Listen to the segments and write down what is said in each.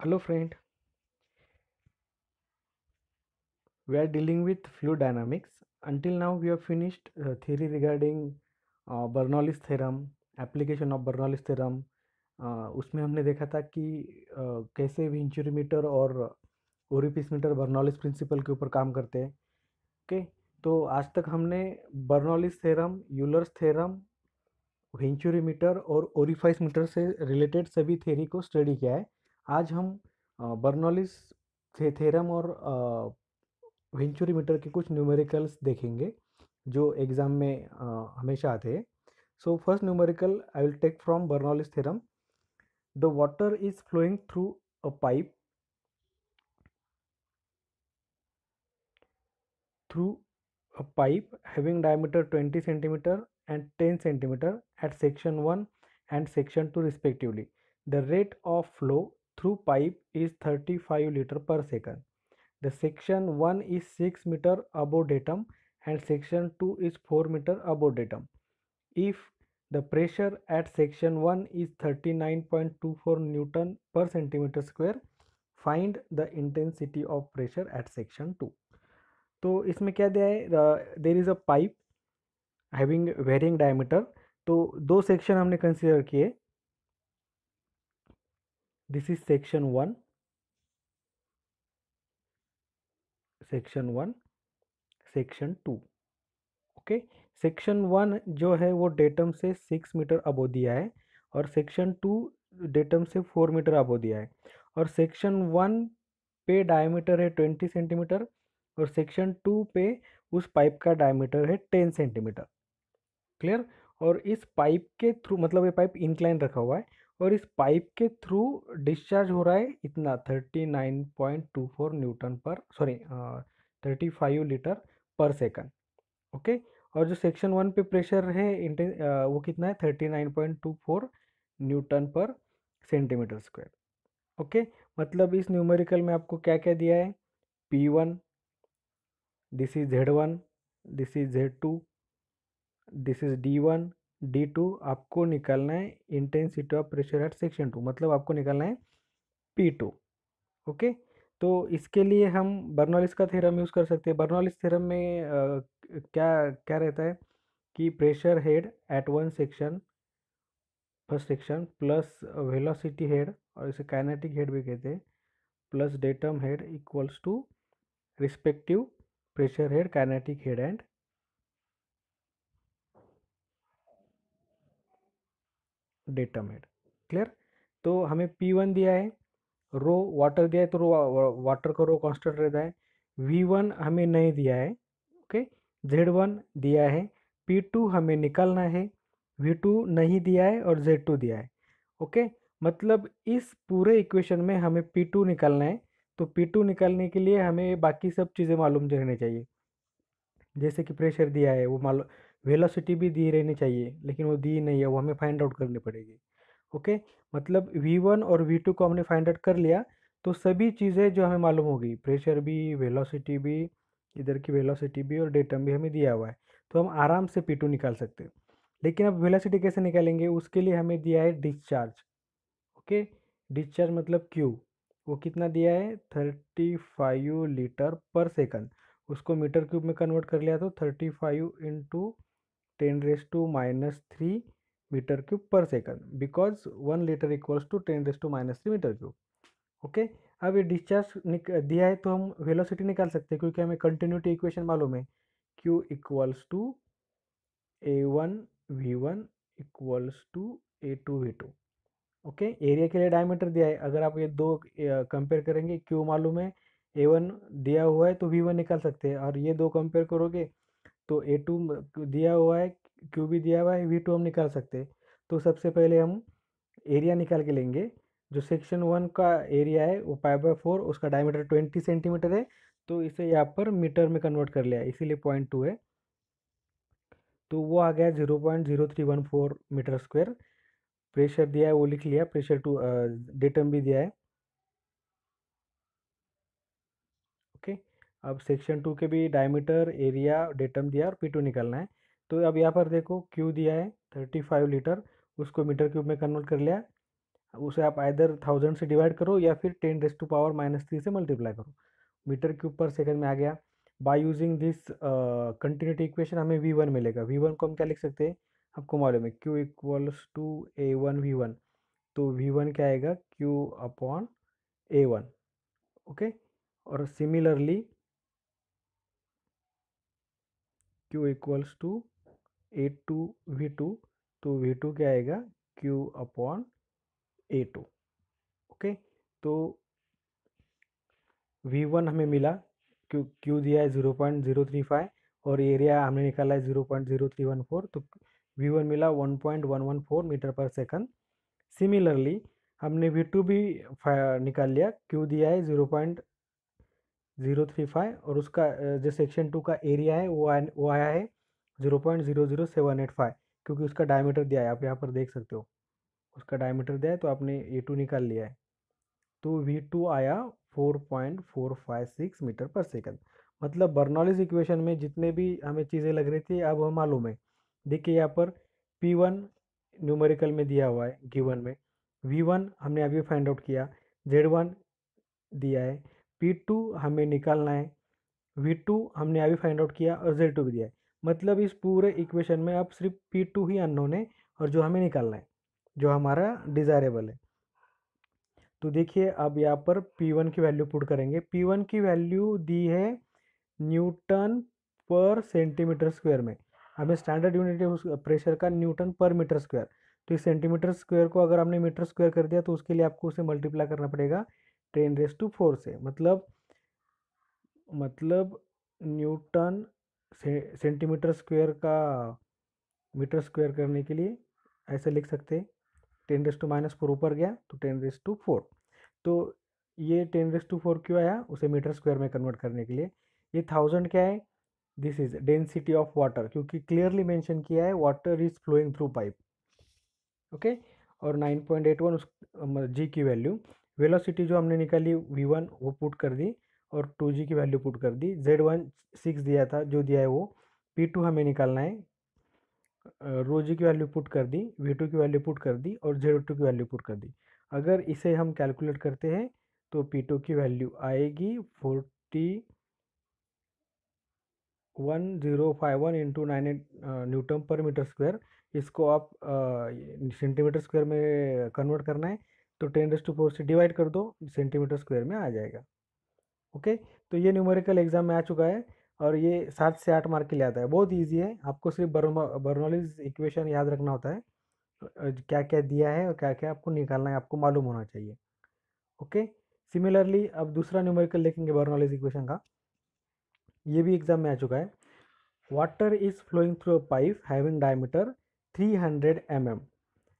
Hello friend, we are dealing with fluid dynamics. Until now we have finished theory regarding Bernoulli's theorem, application of Bernoulli's theorem. उसमें हमने देखा था कि कैसे venturimeter और ओरिफिसमीटर Bernoulli's principal के ऊपर काम करते हैं। ओके, तो आज तक हमने Bernoulli's theorem, Euler's theorem, venturimeter और ओरिफाइस मीटर से रिलेटेड सभी थ्योरी को स्टडी किया है। आज हम बर्नौलिस थ्योरम और वेंचुरीमीटर के कुछ न्यूमेरिकल्स देखेंगे जो एग्जाम में हमेशा आते हैं। So first numerical I will take from Bernoulli's theorem. The water is flowing through a pipe through a pipe having diameter 20 centimeter and 10 centimeter at section 1 and section 2 respectively. The rate of flow through pipe is 35 liter per second. The section 1 is 6 meter above datum and section 2 is 4 meter above datum. If the pressure at section 1 is 39.24 Newton per centimeter square, find the intensity of pressure at section 2. तो इसमें क्या दिया है, there is a pipe having varying diameter. तो दो section हमने consider किए, this is section 1, section 1, section 2। Okay, section 1 जो है वो डेटम से 6 मीटर अबो दिया है और सेक्शन 2 डेटम से 4 मीटर अबो दिया है। और सेक्शन 1 पे डायमीटर है 20 सेंटीमीटर और सेक्शन 2 पे उस पाइप का डायमीटर है 10 सेंटीमीटर। क्लियर। और इस पाइप के थ्रू, मतलब ये पाइप इंक्लाइन रखा हुआ है और इस पाइप के थ्रू डिस्चार्ज हो रहा है इतना 39.24 न्यूटन पर, सॉरी 35 लीटर पर सेकंड। ओके, और जो सेक्शन 1 पे प्रेशर है वो कितना है 39.24 न्यूटन पर सेंटीमीटर स्क्वायर। ओके, मतलब इस न्यूमेरिकल में आपको क्या क्या दिया है, P1, this is Z1, this is Z2, this is D1, D2। आपको निकालना है intensity of pressure at section 2, मतलब आपको निकालना है P2। ओके, तो इसके लिए हम बर्नौलिस का थ्योरम यूज़ कर सकते हैं। बर्नौलिस थ्योरम में क्या क्या रहता है कि pressure head at one section, first section, plus velocity head, और इसे काइनेटिक हेड भी कहते हैं, plus datum head equals to respective pressure head, kinetic head and datum head. Clear. तो हमें P1 दिया है, रो वाटर दिया है तो रो वाटर का रो कांस्टेंट रहता है। V1 हमें नहीं दिया है। ओके, Z1 दिया है, P2 हमें निकालना है, V2 नहीं दिया है और Z2 दिया है। ओके, मतलब इस पूरे इक्वेशन में हमें P2 निकालना है। तो P2 निकालने के लिए हमें बाकी सब चीज़ें मालूम रहनी चाहिए, जैसे कि प्रेशर दिया है वो मालूम, वेलोसिटी भी दी रहनी चाहिए लेकिन वो दी नहीं है, वो हमें फाइंड आउट करनी पड़ेगी। ओके, मतलब V1 और V2 को हमने फाइंड आउट कर लिया तो सभी चीज़ें जो हमें मालूम होगी, प्रेशर भी, वेलोसिटी भी, इधर की वेलोसिटी भी और डेटम भी हमें दिया हुआ है, तो हम आराम से P2 निकाल सकते हैं। लेकिन अब वेलोसिटी कैसे निकालेंगे, उसके लिए हमें दिया है डिस्चार्ज। ओके, डिस्चार्ज मतलब Q, वो कितना दिया है 35 लीटर पर सेकंड। उसको मीटर क्यूब में कन्वर्ट कर लिया तो 35 इंटू 10⁻³ मीटर क्यूब पर second, because 1 litre equals to 10⁻³ metre cube. Okay, अब ये डिस्चार्ज दिया है तो हम वेलोसिटी निकाल सकते हैं क्योंकि हमें कंटिन्यूटी इक्वेशन मालूम है, Q equals to A1 V1 equals to A2 V2। Okay, area के लिए डायमीटर दिया है, अगर आप ये दो कंपेयर करेंगे, Q मालूम है, A1 दिया हुआ है तो V1 निकाल सकते हैं, और ये दो कंपेयर करोगे तो A2 दिया हुआ है, Q भी दिया हुआ है, V2 हम निकाल सकते हैं। तो सबसे पहले हम एरिया निकाल के लेंगे। जो सेक्शन 1 का एरिया है वो π/4, उसका डायमीटर 20 सेंटीमीटर है, तो इसे यहाँ पर मीटर में कन्वर्ट कर लिया है, इसीलिए 0.2 है, तो वो आ गया 0.0314 मीटर स्क्वायर। प्रेशर दिया है वो लिख लिया, प्रेशर टू डेटम भी दिया है। ओके, अब सेक्शन 2 के भी डायमीटर, एरिया, डेटम दिया और P2 निकालना है। तो अब यहाँ पर देखो Q दिया है 35 लीटर, उसको मीटर क्यूब में कन्वर्ट कर लिया, उसे आप आइदर 1000 से डिवाइड करो या फिर 10⁻³ से मल्टीप्लाई करो, मीटर क्यूब पर सेकंड में आ गया। By using this continuity equation हमें V1 मिलेगा। V1 को हम क्या लिख सकते हैं, आपको मालूम है Q equals to A1 V1, तो V1 क्या आएगा Q अपॉन A1। ओके, और similarly Q equals to A2 V2, तो V2 क्या आएगा Q अपॉन A2। ओके, तो V1 हमें मिला, Q दिया है 0.035 और एरिया हमने निकाला है 0.0314, तो V1 मिला 1.114 मीटर पर सेकंड। सिमिलरली हमने V2 भी निकाल लिया, Q दिया है 0.035 और उसका जो सेक्शन 2 का एरिया है वो आया है 0.00785, क्योंकि उसका डायमीटर दिया है, आप यहाँ पर देख सकते हो उसका डायमीटर दिया है, तो आपने A2 निकाल लिया है, तो V2 आया 4.456 मीटर पर सेकंड। मतलब बर्नौलीज इक्वेशन में जितने भी हमें चीज़ें लग रही थी अब हम मालूम है। देखिए यहाँ पर P1 न्यूमेरिकल में दिया हुआ है गिवन में, V1 हमने अभी फाइंड आउट किया, Z1 दिया है, P2 हमें निकालना है, V2 हमने अभी फाइंड आउट किया और Z2 भी दिया है। मतलब इस पूरे इक्वेशन में अब सिर्फ P2 ही अननोन है और जो हमें निकालना है, जो हमारा डिज़ायरेबल है। तो देखिए अब यहाँ पर P1 की वैल्यू पुट करेंगे। P1 की वैल्यू दी है न्यूटन पर सेंटीमीटर स्क्वायर में, हमें स्टैंडर्ड यूनिट है उस प्रेशर का न्यूटन पर मीटर स्क्वायर, तो इस सेंटीमीटर स्क्वायर को अगर हमने मीटर स्क्वायर कर दिया तो उसके लिए आपको उसे मल्टीप्लाई करना पड़ेगा 10⁻⁴ से। मतलब न्यूटन सेंटीमीटर स्क्वायर का मीटर स्क्वायर करने के लिए ऐसे लिख सकते हैं, 10⁻⁴ ऊपर गया तो 10⁻⁴। तो ये 10⁻⁴ क्यों आया, उसे मीटर स्क्वायर में कन्वर्ट करने के लिए। ये 1000 क्या है, this is density of water, क्योंकि क्लियरली मेंशन किया है water is flowing through pipe. Okay, और 9.81 उस जी की वैल्यू, वेलोसिटी जो हमने निकाली V1 वो पुट कर दी और 2g की वैल्यू पुट कर दी। Z1 6 दिया था, जो दिया है वो। P2 हमें निकालना है, रो जी की वैल्यू पुट कर दी, V2 की वैल्यू पुट कर दी और Z2 की वैल्यू पुट कर दी। अगर इसे हम कैलकुलेट करते हैं तो P2 की वैल्यू आएगी 4051 इंटू 9 न्यूटन पर मीटर स्क्वायर। इसको आप सेंटीमीटर स्क्वायर में कन्वर्ट करना है तो 10⁻⁴ से डिवाइड कर दो, सेंटीमीटर स्क्वायर में आ जाएगा। ओके, तो ये न्यूमेरिकल एग्जाम में आ चुका है और ये 7 से 8 मार्क के लिए आता है, बहुत इजी है। आपको सिर्फ बर्नौलीज इक्वेशन याद रखना होता है, क्या क्या दिया है और क्या क्या आपको निकालना है, आपको मालूम होना चाहिए। ओके, सिमिलरली अब दूसरा न्यूमेरिकल देखेंगे बर्नौलीज इक्वेशन का, ये भी एग्जाम में आ चुका है। Water is flowing through a pipe having diameter 300 mm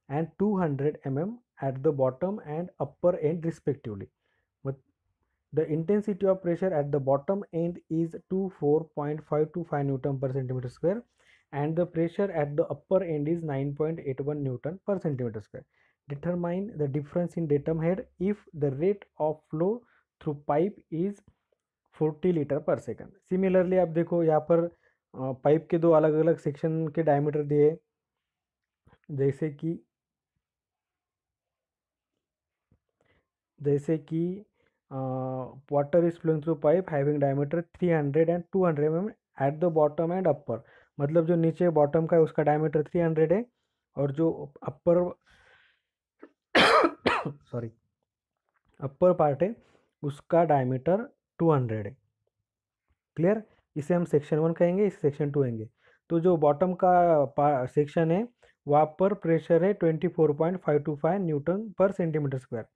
and 200 mm at the bottom and upper end respectively. The intensity of pressure at the bottom end is 24.525 Newton per centimeter square and the pressure at the upper end is 9.81 Newton per centimeter square. Determine the difference in datum head if the rate of flow through pipe is 40 litre पर second. Similarly आप देखो यहाँ पर pipe के दो अलग अलग section के डायमीटर दिए, जैसे कि water is flowing through pipe having diameter 300 and 200 mm at the bottom end upper, मतलब जो नीचे बॉटम का है उसका डायमीटर 300 है और जो अपर सॉरी अपर पार्ट है उसका डायमीटर 200 है। क्लियर, इसे हम सेक्शन 1 कहेंगे, इसे सेक्शन 2 कहेंगे। तो जो बॉटम का सेक्शन है वहाँ पर प्रेशर है 24.525 न्यूटन पर सेंटीमीटर स्क्वायर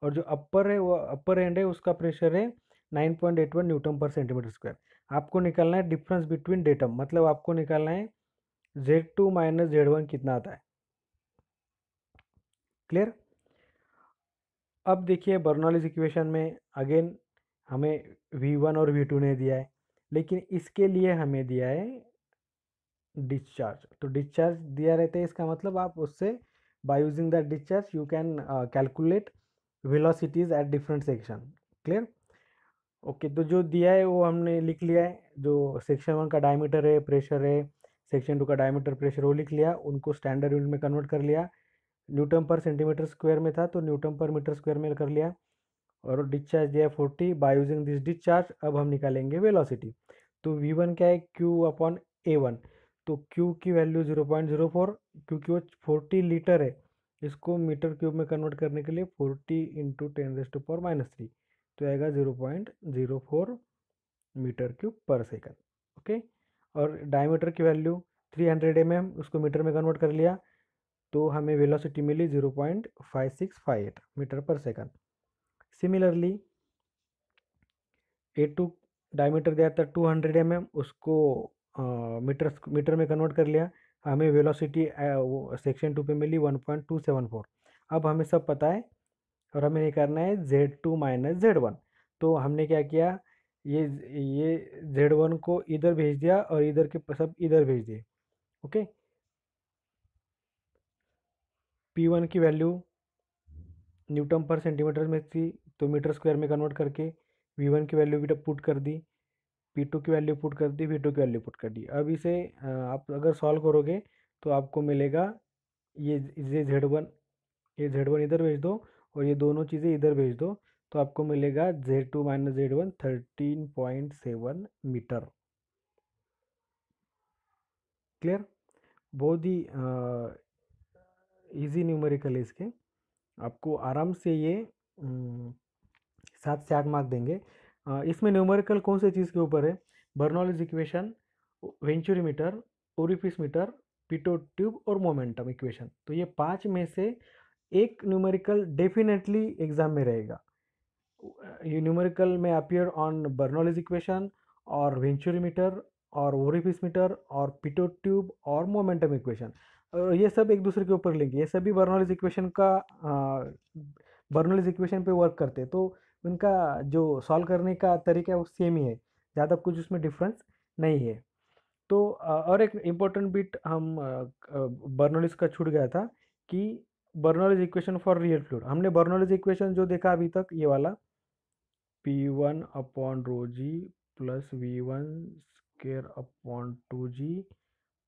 और जो अपर है वो अपर एंड है उसका प्रेशर है 9.81 न्यूटन पर सेंटीमीटर स्क्वायर। आपको निकालना है डिफरेंस बिटवीन डेटम, मतलब आपको निकालना है Z2 माइनस Z1 कितना आता है। क्लियर, अब देखिए बर्नौलीज इक्वेशन में अगेन हमें V1 और V2 ने दिया है, लेकिन इसके लिए हमें दिया है डिस्चार्ज। तो डिस्चार्ज दिया रहता है, इसका मतलब आप उससे by using that discharge you can calculate velocities at different section. Clear, okay, तो जो दिया है वो हमने लिख लिया है, जो सेक्शन 1 का डायमीटर है, प्रेशर है, सेक्शन 2 का डायमीटर प्रेशर वो लिख लिया, उनको स्टैंडर्ड यूनिट में कन्वर्ट कर लिया, न्यूटन पर सेंटीमीटर स्क्वायर में था तो न्यूटन पर मीटर स्क्वायर में कर लिया, और डिस्चार्ज दिया 40। बाय यूजिंग दिस डिस्चार्ज अब हम निकालेंगे वेलोसिटी। तो v1 क्या है, q अपॉन a1। तो q की वैल्यू 0.04, क्योंकि वो 40 लीटर है, इसको मीटर क्यूब में कन्वर्ट करने के लिए 40 इंटू 10⁻³ तो आएगा 0.04 मीटर क्यूब पर सेकंड। ओके, और डायमीटर की वैल्यू 300 mm, उसको मीटर में कन्वर्ट कर लिया तो हमें वेलोसिटी मिली 0.5658 metre per second. Similarly A2 diameter दिया था 200 mm, उसको मीटर में कन्वर्ट कर लिया, हमें वेलोसिटी सेक्शन 2 पे मिली 1.274। अब हमें सब पता है और हमें निकालना है Z2 माइनस Z1। तो हमने क्या किया, ये Z1 को इधर भेज दिया और इधर के सब इधर भेज दिए। ओके, P1 की वैल्यू न्यूटन पर सेंटीमीटर में थी तो मीटर स्क्वायर में कन्वर्ट करके V1 की वैल्यू भी पुट कर दी, P2 की वैल्यू पुट कर दी, V2 की वैल्यू पुट कर दी। अब इसे आप अगर सॉल्व करोगे तो आपको मिलेगा ये Z1, ये Z1 इधर भेज दो और ये दोनों चीज़ें इधर भेज दो तो आपको मिलेगा Z2 minus Z1 13.7 metre. Clear? बहुत ही इजी न्यूमेरिकल है इसके, आपको आराम से ये 7 से 8 मार्क देंगे। इसमें न्यूमेरिकल कौन से चीज़ के ऊपर है, Bernoulli's equation, venturi meter, orifice meter, Pitot tube और मोमेंटम इक्वेशन। तो ये 5 में से एक न्यूमेरिकल डेफिनेटली एग्जाम में रहेगा। ये न्यूमेरिकल में अपीयर ऑन बर्नौलीज इक्वेशन और वेंचुरी मीटर और ओरिफिस मीटर और पिटोट ट्यूब और मोमेंटम इक्वेशन। ये सब एक दूसरे के ऊपर लिंक, ये सभी बर्नौलीज इक्वेशन का बर्नौलीज इक्वेशन पे वर्क करते हैं, तो उनका जो सॉल्व करने का तरीका है वो सेम ही है, ज़्यादा कुछ उसमें डिफरेंस नहीं है। तो और एक इम्पोर्टेंट बिट हम बर्नौलीज का छूट गया था कि Bernoulli's equation for real fluid, हमने बर्नौलीज इक्वेशन जो देखा अभी तक ये वाला P1 upon rho g plus V1 square upon 2G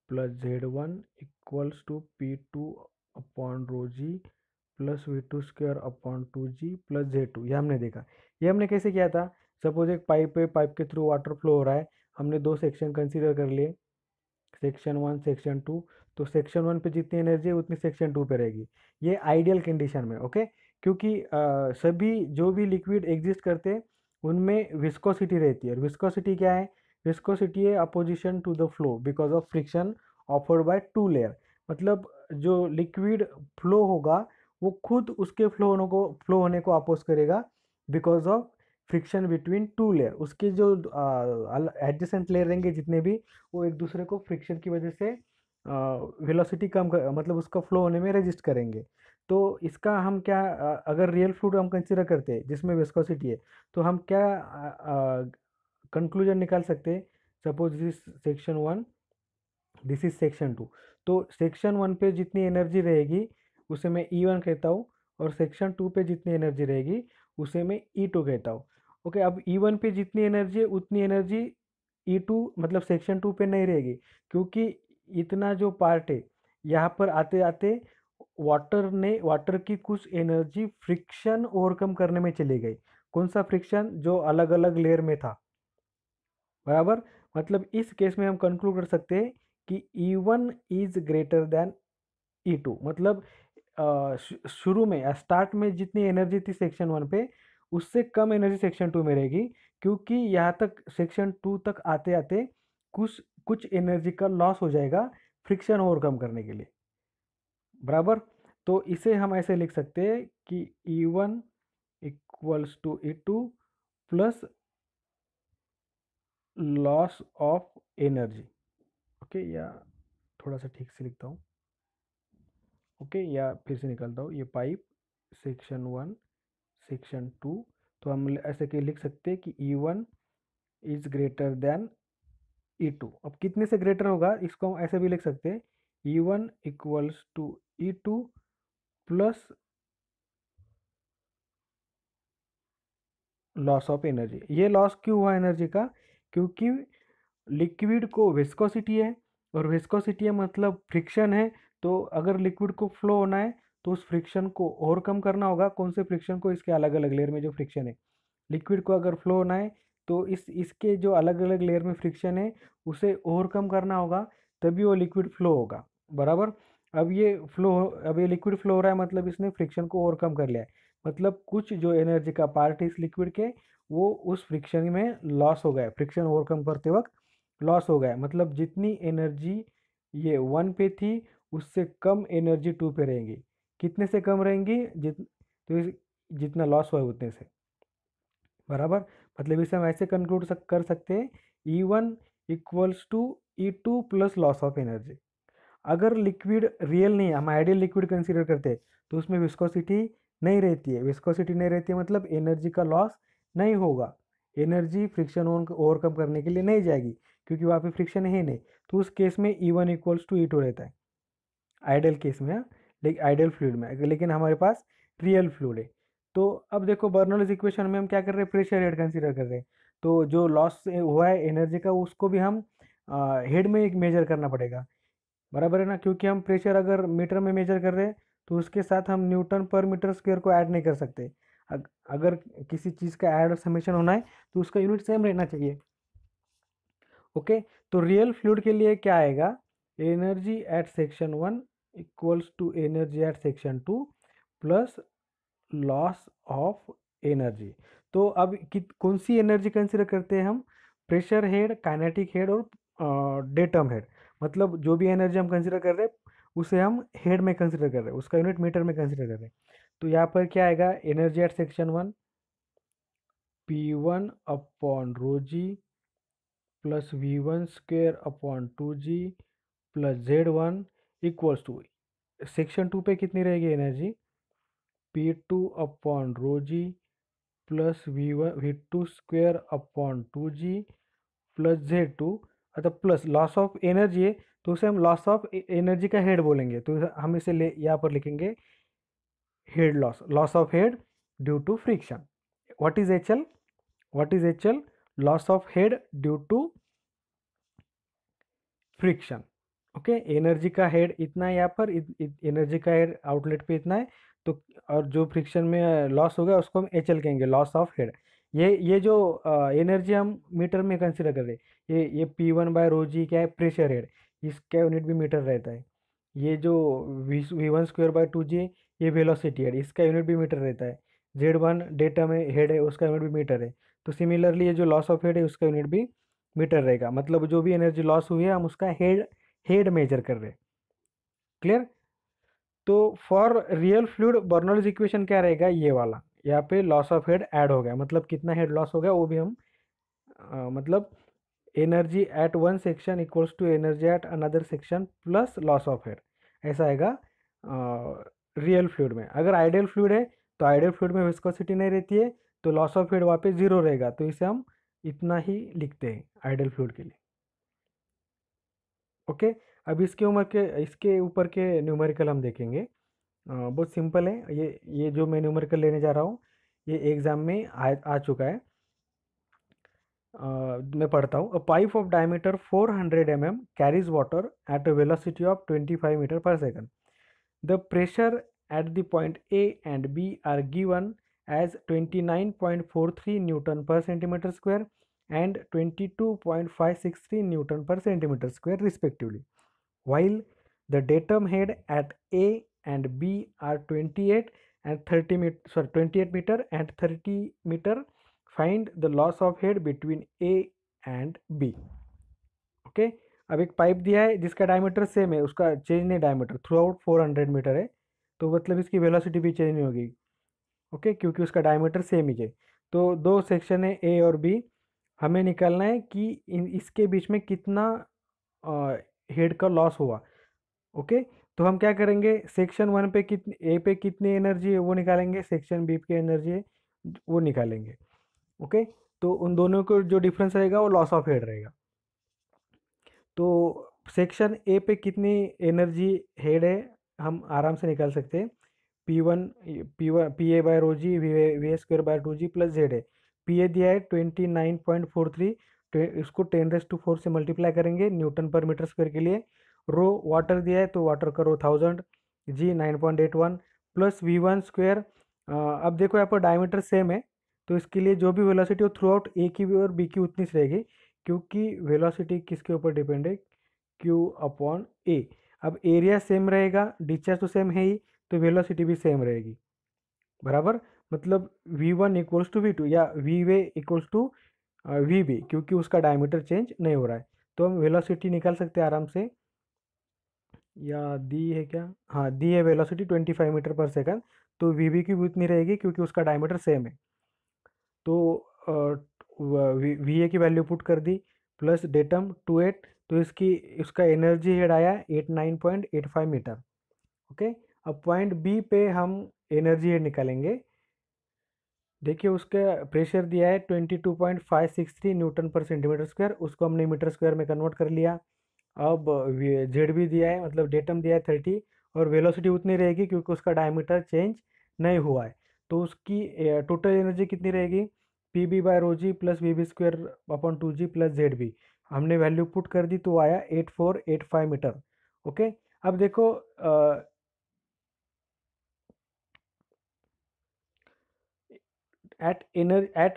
plus Z1 equals to P2 upon rho g plus V2 square upon 2G plus Z2, ये हमने देखा। ये हमने कैसे किया था, सपोज एक पाइप है, पाइप के थ्रू वाटर फ्लो हो रहा है, हमने दो सेक्शन कंसीडर कर लिए, सेक्शन 1 सेक्शन 2। तो सेक्शन 1 पे जितनी एनर्जी है उतनी सेक्शन 2 पे रहेगी, ये आइडियल कंडीशन में। ओके, क्योंकि सभी जो भी लिक्विड एग्जिस्ट करते हैं उनमें विस्कोसिटी रहती है, और विस्कोसिटी क्या है, विस्कोसिटी है opposition to the flow because of friction offered by two layer. मतलब जो लिक्विड फ्लो होगा वो खुद उसके फ्लो होने को अपोज करेगा because of friction between two layer. उसके जो एडजेसेंट लेयर रहेंगे जितने भी, वो एक दूसरे को फ्रिक्शन की वजह से वेलोसिटी मतलब उसका फ्लो होने में रेजिस्ट करेंगे। तो इसका हम क्या अगर रियल फ्लूइड हम कंसीडर करते हैं जिसमें विस्कोसिटी है, तो हम क्या कंक्लूजन निकाल सकते हैं, suppose this section 1, this is section 2। तो सेक्शन 1 पे जितनी एनर्जी रहेगी उसे मैं E1 कहता हूँ, और सेक्शन 2 पे जितनी एनर्जी रहेगी उसे मैं E2 कहता हूँ। ओके, अब E1 पे जितनी एनर्जी है उतनी एनर्जी E2 मतलब सेक्शन 2 पे नहीं रहेगी, क्योंकि इतना जो पार्ट है यहाँ पर आते आते वाटर की कुछ एनर्जी फ्रिक्शन ओवरकम करने में चली गई। कौन सा फ्रिक्शन, जो अलग अलग लेयर में था, बराबर। मतलब इस केस में हम कंक्लूड कर सकते हैं कि E1 is greater than E2। मतलब शुरू में स्टार्ट में जितनी एनर्जी थी सेक्शन 1 पे उससे कम एनर्जी सेक्शन 2 में रहेगी, क्योंकि यहाँ तक सेक्शन 2 तक आते आते कुछ कुछ एनर्जी का लॉस हो जाएगा फ्रिक्शन ओवरकम करने के लिए, बराबर। तो इसे हम ऐसे लिख सकते हैं कि E1 equals to E2 plus loss of energy. Okay, या थोड़ा सा ठीक से लिखता हूँ। ओके, या फिर से निकालता हूँ, ये पाइप सेक्शन 1 सेक्शन 2, तो हम ऐसे के लिख सकते हैं कि E1 is greater than E2। अब कितने से ग्रेटर होगा इसको हम ऐसे भी लिख सकते हैं, E1 equals to E2 plus loss of energy. ये लॉस क्यों हुआ एनर्जी का, क्योंकि लिक्विड को विस्कोसिटी है, और विस्कोसिटी है मतलब फ्रिक्शन है, तो अगर लिक्विड को फ्लो होना है तो उस फ्रिक्शन को ओवरकम करना होगा। कौन से फ्रिक्शन को? इसके अलग अलग लेयर में जो फ्रिक्शन है। लिक्विड को अगर फ्लो होना है तो इसके जो अलग अलग लेयर में फ्रिक्शन है उसे ओवरकम करना होगा, तभी वो लिक्विड फ्लो होगा। बराबर। अब ये लिक्विड फ्लो हो रहा है, मतलब इसने फ्रिक्शन को ओवरकम कर लिया है। मतलब कुछ जो एनर्जी का पार्ट है इस लिक्विड के, वो उस फ्रिक्शन में लॉस हो गया, फ्रिक्शन ओवरकम करते वक्त लॉस हो गया। मतलब जितनी एनर्जी ये 1 पे थी उससे कम एनर्जी 2 पे रहेंगी। कितने से कम रहेंगी? जितना लॉस हुआ है उतने से। बराबर। मतलब इसे हम ऐसे कंक्लूड कर सकते हैं, E1 equals to E2 plus loss of energy. अगर लिक्विड रियल नहीं है, हम आइडियल लिक्विड कंसीडर करते हैं, तो उसमें विस्कोसिटी नहीं रहती है। विस्कोसिटी नहीं रहती है मतलब एनर्जी का लॉस नहीं होगा। एनर्जी फ्रिक्शन ओवरकम करने के लिए नहीं जाएगी, क्योंकि वहाँ पे फ्रिक्शन है नहीं। तो उस केस में E1 इक्वल्स टू E2 रहता है, आइडियल केस में। लेकिन आइडियल फ्लूइड में, लेकिन हमारे पास रियल फ्लूइड है। तो अब देखो बर्नौलीज इक्वेशन में हम क्या कर रहे हैं? प्रेशर हेड कंसीडर कर रहे हैं। तो जो लॉस हुआ है एनर्जी का, उसको भी हम हेड में एक मेजर करना पड़ेगा। बराबर है ना? क्योंकि हम प्रेशर अगर मीटर में मेजर कर रहे हैं तो उसके साथ हम न्यूटन पर मीटर स्क्वायर को ऐड नहीं कर सकते। अगर किसी चीज़ का ऐड और समेशन होना है तो उसका यूनिट सेम रहना चाहिए। ओके। तो रियल फ्लूइड के लिए क्या आएगा? Energy at section 1 equals to energy at section 2 plus loss of energy. तो अब कौन सी एनर्जी कंसिडर करते हैं हम? प्रेशर हेड, काइनेटिक हेड और डेटम हेड। मतलब जो भी एनर्जी हम कंसिडर कर रहे हैं उसे हम हेड में कंसिडर कर रहे हैं, उसका यूनिट मीटर में कंसिडर कर रहे हैं। तो यहाँ पर क्या आएगा? Energy at section 1 P1 upon rho g plus V1 square upon 2G plus Z1 equals to, section 2 पे कितनी रहेगी energy? P2 upon rho g plus V2 square upon 2G plus Z2। मतलब प्लस लॉस ऑफ एनर्जी है तो उसे हम loss of energy का head बोलेंगे। तो हम इसे यहाँ पर लिखेंगे head loss, loss of head due to friction. What is HL? What is HL? Loss of head due to friction. Okay. Energy का हेड इतना है यहाँ पर, एनर्जी का हेड आउटलेट पे इतना है। तो और जो फ्रिक्शन में लॉस हो गया उसको हम HL कहेंगे, लॉस ऑफ हेड। ये जो एनर्जी हम मीटर में कंसिडर कर रहे हैं, ये P1 बाय रो जी क्या है? Pressure head. इसका यूनिट भी मीटर रहता है। ये जो V1 स्क्वायर बाय 2G ये वेलोसिटी हेड, इसका यूनिट भी मीटर रहता है। Z1 डेटा में हेड है, उसका यूनिट भी मीटर है। तो सिमिलरली ये जो लॉस ऑफ हेड है उसका यूनिट भी मीटर रहेगा। मतलब जो भी एनर्जी लॉस हुई है हम उसका हेड हेड मेजर कर रहे हैं। क्लियर? तो for real fluid Bernoulli's equation क्या रहेगा? ये वाला। यहाँ पे लॉस ऑफ हेड ऐड हो गया, मतलब कितना हेड लॉस हो गया वो भी हम मतलब energy at one section equals to energy at another section plus loss of head, ऐसा आएगा रियल फ्लूइड में। अगर आइडियल फ्लूइड है तो आइडियल फ्लूइड में विस्कोसिटी नहीं रहती है, तो लॉस ऑफ हेड वहाँ पे जीरो रहेगा। तो इसे हम इतना ही लिखते हैं आइडियल फ्लूइड के लिए। ओके। अब इसके ऊपर के न्यूमेरिकल हम देखेंगे। बहुत सिंपल है। ये जो मैं न्यूमेरिकल लेने जा रहा हूँ ये एग्जाम में आ चुका है। मैं पढ़ता हूँ। A pipe of diameter 400 mm carries water at a velocity of 25 metre per second. The pressure at the point A and B are given as 29.43 Newton per centimeter square and 22.563 Newton per centimeter square respectively, while the datum head at A and B are 28 and 28 meter and 30 meter. Find the loss of head between A and B. Okay. अब एक pipe दिया है जिसका diameter same है, उसका change नहीं, diameter through out 400 metre है, तो मतलब इसकी वेलोसिटी भी चेंज नहीं होगी। ओके, क्योंकि उसका डायमीटर सेम ही है। तो दो सेक्शन है ए और बी, हमें निकालना है कि इसके बीच में कितना हेड का लॉस हुआ। ओके। तो हम क्या करेंगे? सेक्शन 1 पे कितनी, ए पे कितनी एनर्जी है वो निकालेंगे, सेक्शन बी पे एनर्जी है वो निकालेंगे। ओके। तो उन दोनों को जो डिफरेंस रहेगा वो लॉस ऑफ हेड रहेगा। तो सेक्शन ए पे कितनी एनर्जी हेड है हम आराम से निकाल सकते हैं। P A by rho g V A square by 2G plus Z है। पी ए दिया है 29.43, इसको 10⁴ से मल्टीप्लाई करेंगे न्यूटन पर मीटर स्क्वायर के लिए। रो वाटर दिया है तो वाटर का रो 1000, जी 9.81 प्लस v1 स्क्वायर। अब देखो यहाँ पर डायमीटर सेम है, तो इसके लिए जो भी वेलोसिटी हो थ्रू आउट ए की भी और बी की उतनी सी रहेगी, क्योंकि वेलोसिटी किसके ऊपर डिपेंड है, q अपॉन ए। अब एरिया सेम रहेगा, डिस्चार्ज तो सेम है ही, तो वेलोसिटी भी सेम रहेगी, बराबर। मतलब v1 इक्वल्स टू v2 या v A equals to vb, क्योंकि उसका डायमीटर चेंज नहीं हो रहा है। तो हम वेलोसिटी निकाल सकते हैं आराम से, या दी है क्या, हाँ दी है वेलोसिटी 25 मीटर पर सेकंड, तो vb की भी उतनी रहेगी क्योंकि उसका डायमीटर सेम है। तो वी ए की वैल्यू पुट कर दी, प्लस डेटम 28, तो इसका एनर्जी हेड आया 89.85 मीटर। ओके, अब पॉइंट बी पे हम एनर्जी हेड निकालेंगे। देखिए उसका प्रेशर दिया है 22.563 न्यूटन पर सेंटीमीटर स्क्वायर, उसको हमने मीटर स्क्वायर में कन्वर्ट कर लिया। अब जेड भी दिया है, मतलब डेटम दिया है 30, और वेलोसिटी उतनी रहेगी क्योंकि उसका डायमीटर चेंज नहीं हुआ है। तो उसकी टोटल एनर्जी कितनी रहेगी, P B by rho g plus V B square upon 2g plus Z B. हमने वैल्यू पुट कर दी तो आया 8485 मीटर। ओके, अब देखो एट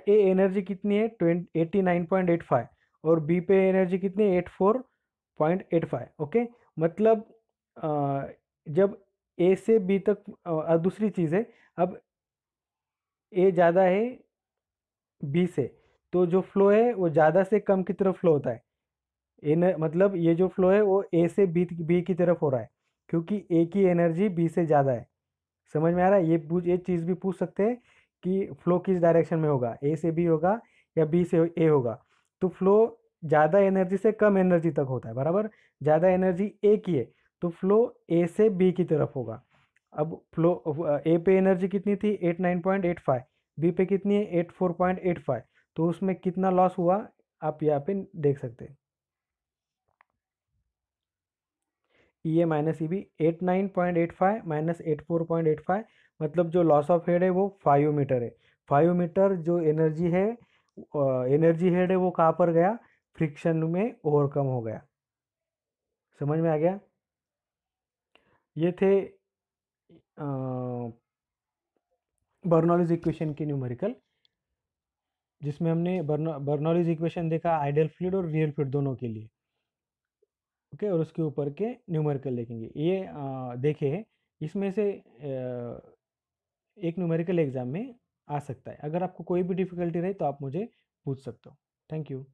ए एनर्जी कितनी है 89.85, और बी पे एनर्जी कितनी है 84.85। ओके, मतलब जब ए से बी तक दूसरी चीज़ है, अब ए ज़्यादा है बी से, तो जो फ्लो है वो ज़्यादा से कम की तरफ फ्लो होता है। मतलब ये जो फ्लो है वो ए से बी की तरफ हो रहा है, क्योंकि ए की एनर्जी बी से ज़्यादा है। समझ में आ रहा है, ये चीज़ भी पूछ सकते हैं कि फ्लो किस डायरेक्शन में होगा, ए से बी होगा या बी से ए होगा। तो फ्लो ज़्यादा एनर्जी से कम एनर्जी तक होता है, बराबर। ज़्यादा एनर्जी ए की है तो फ्लो ए से बी की तरफ होगा। अब फ्लो ए पे एनर्जी कितनी थी 89.85, बी पे कितनी है 84.85, तो उसमें कितना लॉस हुआ आप यहाँ पे देख सकते हैं। ई ए माइनस ई बी 89.85 माइनस 84.85, मतलब जो लॉस ऑफ हेड है वो 5 मीटर है। 5 मीटर जो एनर्जी हेड है वो कहाँ पर गया, फ्रिक्शन में ओवरकम हो गया। समझ में आ गया। ये थे बर्नौलीज इक्वेशन के न्यूमेरिकल, जिसमें हमने बर्नौलीज इक्वेशन देखा आइडियल फ्लूइड और रियल फ्लूइड दोनों के लिए। ओके, और उसके ऊपर के न्यूमेरिकल देखेंगे। ये देखे इसमें से एक न्यूमेरिकल एग्जाम में आ सकता है। अगर आपको कोई भी डिफिकल्टी रहे तो आप मुझे पूछ सकते हो। Thank you.